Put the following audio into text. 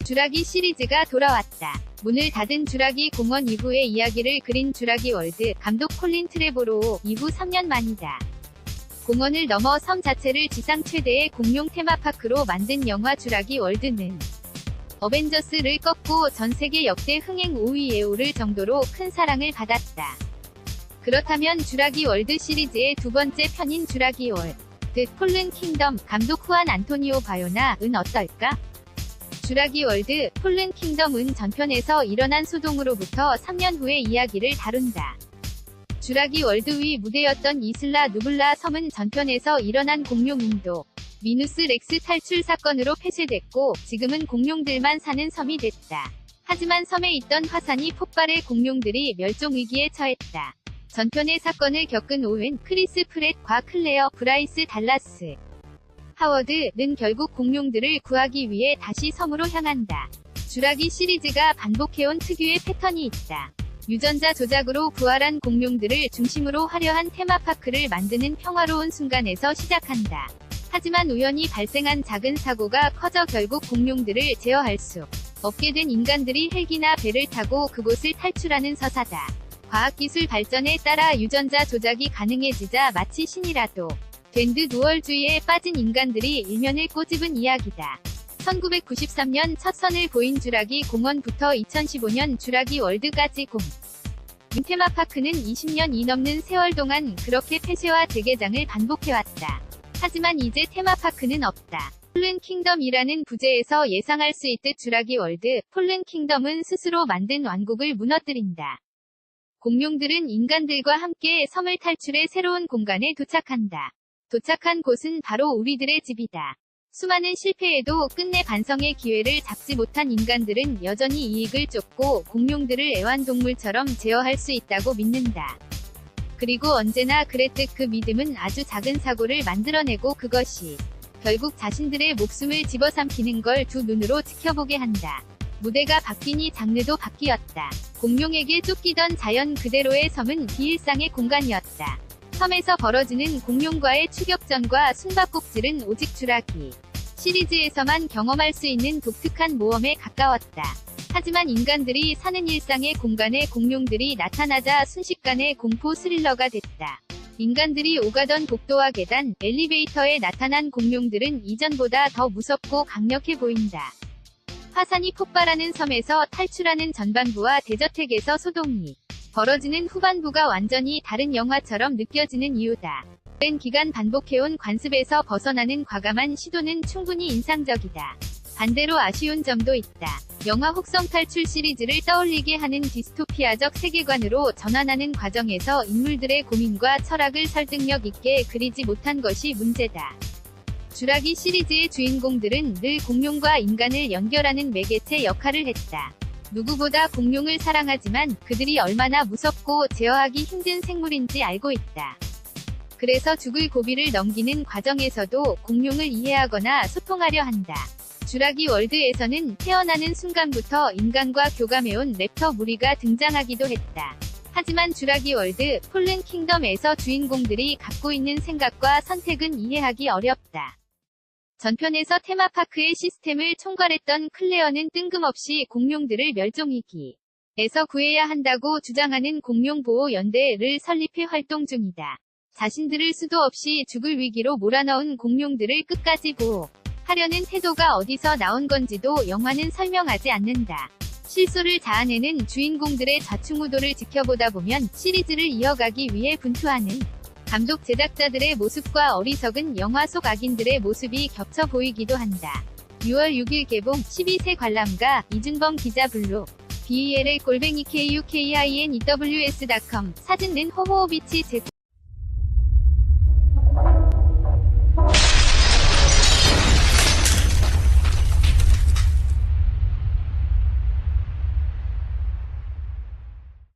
쥬라기 시리즈가 돌아왔다. 문을 닫은 쥬라기 공원 2부의 이야기를 그린 쥬라기 월드, 감독 콜린 트레보로 2부 3년 만이다. 공원을 넘어 섬 자체를 지상 최대의 공룡 테마파크로 만든 영화 쥬라기 월드는 어벤져스를 꺾고 전세계 역대 흥행 5위에 오를 정도로 큰 사랑을 받았다. 그렇다면 쥬라기 월드 시리즈의 두 번째 편인 쥬라기 월드 폴른 킹덤, 감독 후안 안토니오 바요나은 어떨까? 쥬라기 월드 폴른 킹덤은 전편에서 일어난 소동으로부터 3년 후의 이야기를 다룬다. 쥬라기 월드의 무대였던 이슬라 누블라 섬은 전편에서 일어난 공룡 인도 미누스 렉스 탈출 사건으로 폐쇄됐고 지금은 공룡들만 사는 섬이 됐다. 하지만 섬에 있던 화산이 폭발해 공룡들이 멸종위기에 처했다. 전편의 사건을 겪은 오웬, 크리스 프렛과 클레어, 브라이스 달라스 하워드는 결국 공룡들을 구하기 위해 다시 섬으로 향한다. 쥬라기 시리즈가 반복해온 특유의 패턴이 있다. 유전자 조작으로 부활한 공룡들을 중심으로 화려한 테마파크를 만드는 평화로운 순간에서 시작한다. 하지만 우연히 발생한 작은 사고가 커져 결국 공룡들을 제어할 수 없게 된 인간들이 헬기나 배를 타고 그곳을 탈출하는 서사다. 과학기술 발전에 따라 유전자 조작이 가능해지자 마치 신이라도 된 듯 우월주의에 빠진 인간들이 일면을 꼬집은 이야기다. 1993년 첫 선을 보인 쥬라기 공원부터 2015년 쥬라기 월드까지 테마파크는 20년이 넘는 세월 동안 그렇게 폐쇄와 재개장을 반복해왔다. 하지만 이제 테마파크는 없다. 폴른 킹덤이라는 부제에서 예상할 수 있듯 쥬라기 월드 폴른 킹덤은 스스로 만든 왕국을 무너뜨린다. 공룡들은 인간들과 함께 섬을 탈출해 새로운 공간에 도착한다. 도착한 곳은 바로 우리들의 집이다. 수많은 실패에도 끝내 반성의 기회를 잡지 못한 인간들은 여전히 이익을 쫓고 공룡들을 애완동물처럼 제어할 수 있다고 믿는다. 그리고 언제나 그랬듯 그 믿음은 아주 작은 사고를 만들어내고 그것이 결국 자신들의 목숨을 집어삼키는 걸 두 눈으로 지켜보게 한다. 무대가 바뀌니 장르도 바뀌었다. 공룡에게 쫓기던 자연 그대로의 섬은 비일상의 공간이었다. 섬에서 벌어지는 공룡과의 추격전과 숨바꼭질은 오직 쥬라기 시리즈에서만 경험할 수 있는 독특한 모험에 가까웠다. 하지만 인간들이 사는 일상의 공간에 공룡들이 나타나자 순식간에 공포 스릴러가 됐다. 인간들이 오가던 복도와 계단, 엘리베이터에 나타난 공룡들은 이전보다 더 무섭고 강력해 보인다. 화산이 폭발하는 섬에서 탈출하는 전반부와 대저택에서 소동이 벌어지는 후반부가 완전히 다른 영화처럼 느껴지는 이유다. 오랜 기간 반복해온 관습에서 벗어나는 과감한 시도는 충분히 인상적이다. 반대로 아쉬운 점도 있다. 영화 혹성 탈출 시리즈를 떠올리게 하는 디스토피아적 세계관으로 전환하는 과정에서 인물들의 고민과 철학을 설득력 있게 그리지 못한 것이 문제다. 쥬라기 시리즈의 주인공들은 늘 공룡과 인간을 연결하는 매개체 역할을 했다. 누구보다 공룡을 사랑하지만 그들이 얼마나 무섭고 제어하기 힘든 생물인지 알고 있다. 그래서 죽을 고비를 넘기는 과정에서도 공룡을 이해하거나 소통하려 한다. 쥬라기 월드에서는 태어나는 순간부터 인간과 교감해온 랩터 무리가 등장하기도 했다. 하지만 쥬라기 월드 폴른 킹덤에서 주인공들이 갖고 있는 생각과 선택은 이해하기 어렵다. 전편에서 테마파크의 시스템을 총괄했던 클레어는 뜬금없이 공룡들을 멸종위기에서 구해야 한다고 주장하는 공룡보호연대를 설립해 활동 중이다. 자신들을 수도 없이 죽을 위기로 몰아넣은 공룡들을 끝까지 보호하려는 태도가 어디서 나온 건지도 영화는 설명하지 않는다. 실소를 자아내는 주인공들의 좌충우돌을 지켜보다 보면 시리즈를 이어가기 위해 분투하는 감독 제작자들의 모습과 어리석은 영화 속 악인들의 모습이 겹쳐 보이기도 한다. 6월 6일 개봉 12세 관람가 이준범 기자 블로 BELL@kukinews.com 사진은 호호비치 제작